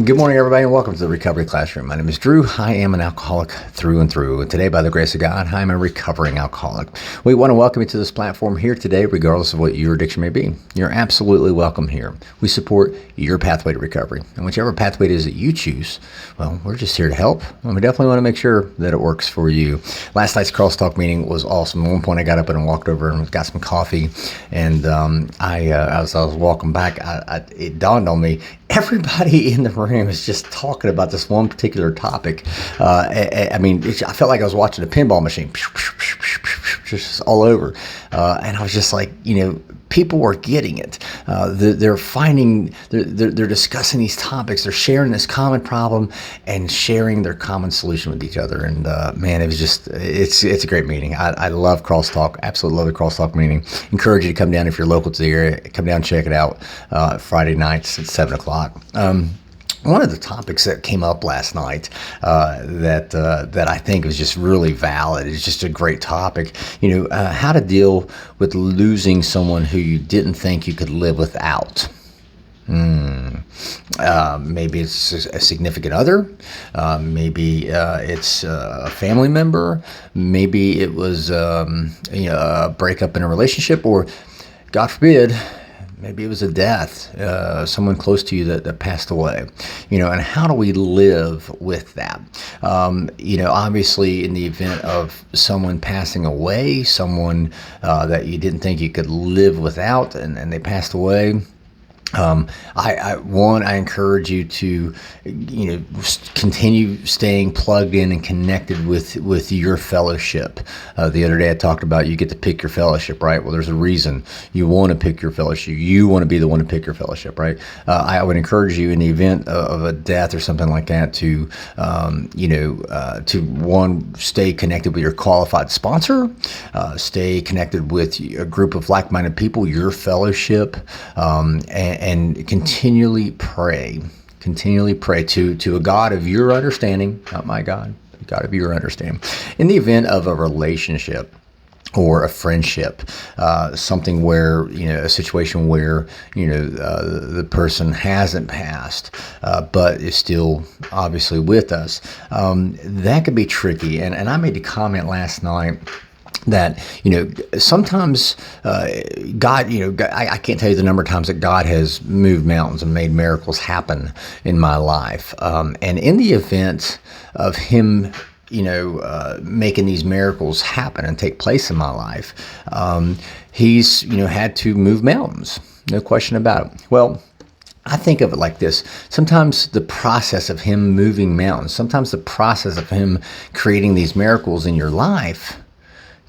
Good morning, everybody, and welcome to the Recovery Classroom. My name is Drew. I am an alcoholic through and through. And today, by the grace of God, I am a recovering alcoholic. We want to welcome you to this platform here today, regardless of what your addiction may be. You're absolutely welcome here. We support your pathway to recovery. And whichever pathway it is that you choose, well, we're just here to help. And we definitely want to make sure that it works for you. Last night's crosstalk meeting was awesome. At one point, I got up and walked over and got some coffee. And as I was walking back, it dawned on me, everybody in the room is just talking about this one particular topic. I felt like I was watching a pinball machine, just all over. And I was just like, people were getting it. They're discussing these topics. They're sharing this common problem and sharing their common solution with each other. And man, it's a great meeting. I love Crosstalk. Absolutely love the Crosstalk meeting. Encourage you to come down if you're local to the area. Come down and check it out Friday nights at 7:00. One of the topics that came up last night that I think was just really valid. It's just a great topic. How to deal with losing someone who you didn't think you could live without. Maybe it's a significant other. Maybe it's a family member. Maybe it was a breakup in a relationship, or God forbid, maybe it was a death, someone close to you that passed away, and how do we live with that? Obviously in the event of someone passing away, someone that you didn't think you could live without, and they passed away, I encourage you to, continue staying plugged in and connected with your fellowship. The other day I talked about you get to pick your fellowship, right? Well, there's a reason you want to pick your fellowship. You want to be the one to pick your fellowship, right? I would encourage you in the event of a death or something like that to stay connected with your qualified sponsor, stay connected with a group of like-minded people, your fellowship, and continually pray to a God of your understanding, not my God, a God of your understanding. In the event of a relationship or a friendship, something where, a situation where, the person hasn't passed, but is still obviously with us, that could be tricky. And I made a comment last night that, sometimes God, I can't tell you the number of times that God has moved mountains and made miracles happen in my life. And in the event of Him, making these miracles happen and take place in my life, He's, had to move mountains. No question about it. Well, I think of it like this. Sometimes the process of Him moving mountains, sometimes the process of Him creating these miracles in your life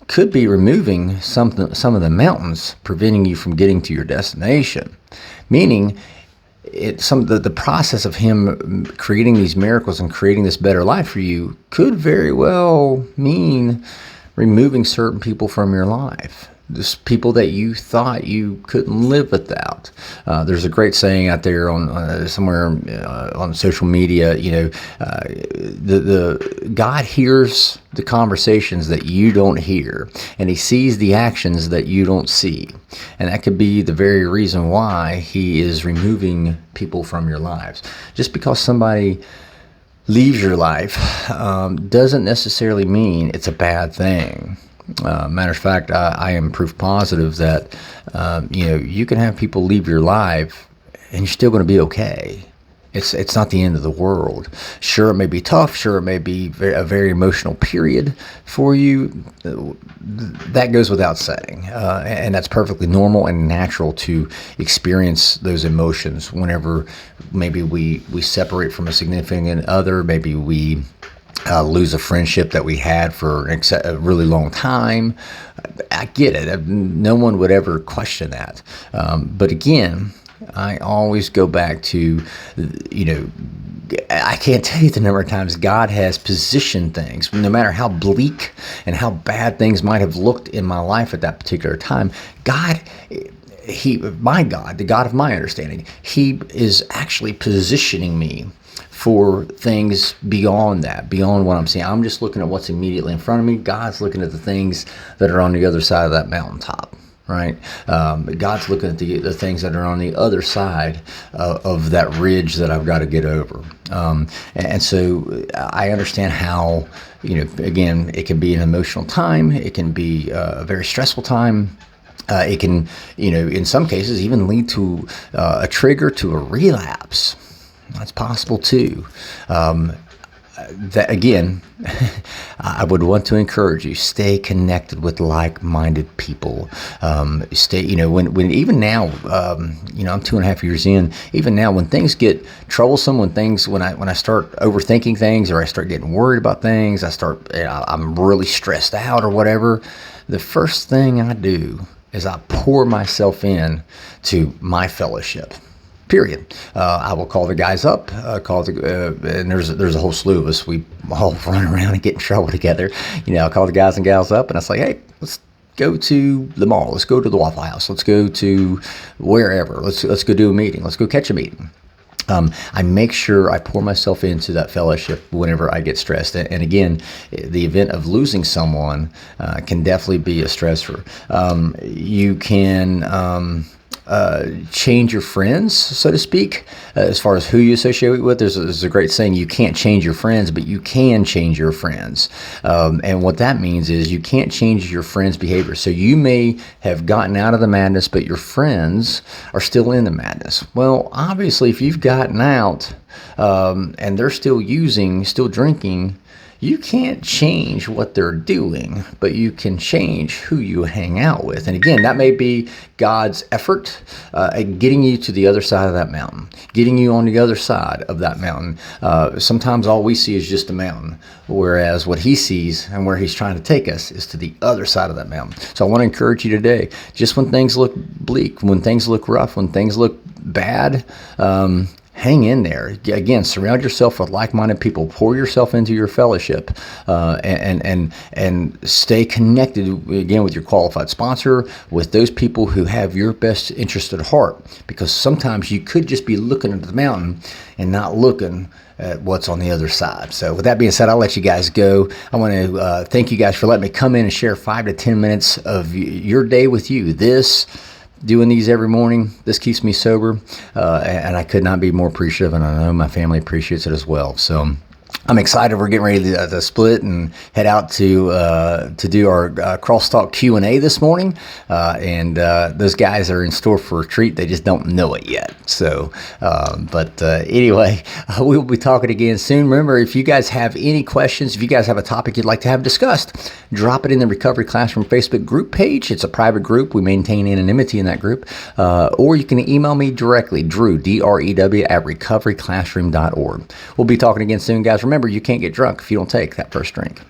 could be removing some of the mountains, preventing you from getting to your destination. Meaning, the process of Him creating these miracles and creating this better life for you could very well mean removing certain people from your life. Just people that you thought you couldn't live without. There's a great saying out there on somewhere on social media. The God hears the conversations that you don't hear, and He sees the actions that you don't see, and that could be the very reason why He is removing people from your lives. Just because somebody leaves your life doesn't necessarily mean it's a bad thing. Matter of fact, I am proof positive that, you can have people leave your life and you're still going to be okay. It's not the end of the world. Sure, it may be tough. Sure, it may be a very emotional period for you. That goes without saying. And that's perfectly normal and natural to experience those emotions whenever maybe we separate from a significant other, maybe we lose a friendship that we had for a really long time. I get it. No one would ever question that. But again, I always go back to, I can't tell you the number of times God has positioned things, no matter how bleak and how bad things might have looked in my life at that particular time. God, my God, the God of my understanding, He is actually positioning me for things beyond that, beyond what I'm seeing. I'm just looking at what's immediately in front of me. God's looking at the things that are on the other side of that mountaintop. right? God's looking at the things that are on the other side of that ridge that I've got to get over. And so I understand how, again, it can be an emotional time. It can be a very stressful time. It can, in some cases, even lead to a trigger to a relapse. That's possible too. That again, I would want to encourage you, stay connected with like-minded people. Stay, when even now, I'm 2.5 years in, even now when things get troublesome, when I start overthinking things, or I start getting worried about things, I'm really stressed out or whatever, the first thing I do is I pour myself in to my fellowship. Period. I will call the guys up, and there's a whole slew of us. We all run around and get in trouble together. I'll call the guys and gals up, and I say, hey, let's go to the mall. Let's go to the Waffle House. Let's go to wherever. Let's go do a meeting. Let's go catch a meeting. I make sure I pour myself into that fellowship whenever I get stressed. And again, the event of losing someone can definitely be a stressor. You can change your friends, so to speak, as far as who you associate with. There's a great saying, you can't change your friends, but you can change your friends. And what that means is you can't change your friends' behavior. So you may have gotten out of the madness, but your friends are still in the madness. Well, obviously, if you've gotten out and they're still drinking, you can't change what they're doing, but you can change who you hang out with. And again, that may be God's effort at getting you to the other side of that mountain, getting you on the other side of that mountain. Sometimes all we see is just a mountain, whereas what he sees and where he's trying to take us is to the other side of that mountain. So I want to encourage you today, just when things look bleak, when things look rough, when things look bad, hang in there. Again, surround yourself with like-minded people. Pour yourself into your fellowship, and stay connected again with your qualified sponsor, with those people who have your best interest at heart. Because sometimes you could just be looking at the mountain and not looking at what's on the other side. So with that being said, I'll let you guys go. I want to thank you guys for letting me come in and share 5 to 10 minutes of your day with you. Doing these every morning, this keeps me sober, and I could not be more appreciative, and I know my family appreciates it as well. So I'm excited. We're getting ready to split and head out to do our crosstalk Q&A this morning, and those guys are in store for a treat. They just don't know it yet. So, anyway, we will be talking again soon. Remember, if you guys have any questions, if you guys have a topic you'd like to have discussed, drop it in the Recovery Classroom Facebook group page. It's a private group. We maintain anonymity in that group. Or you can email me directly, Drew, DREW, at recoveryclassroom.org. We'll be talking again soon, guys. Remember, you can't get drunk if you don't take that first drink.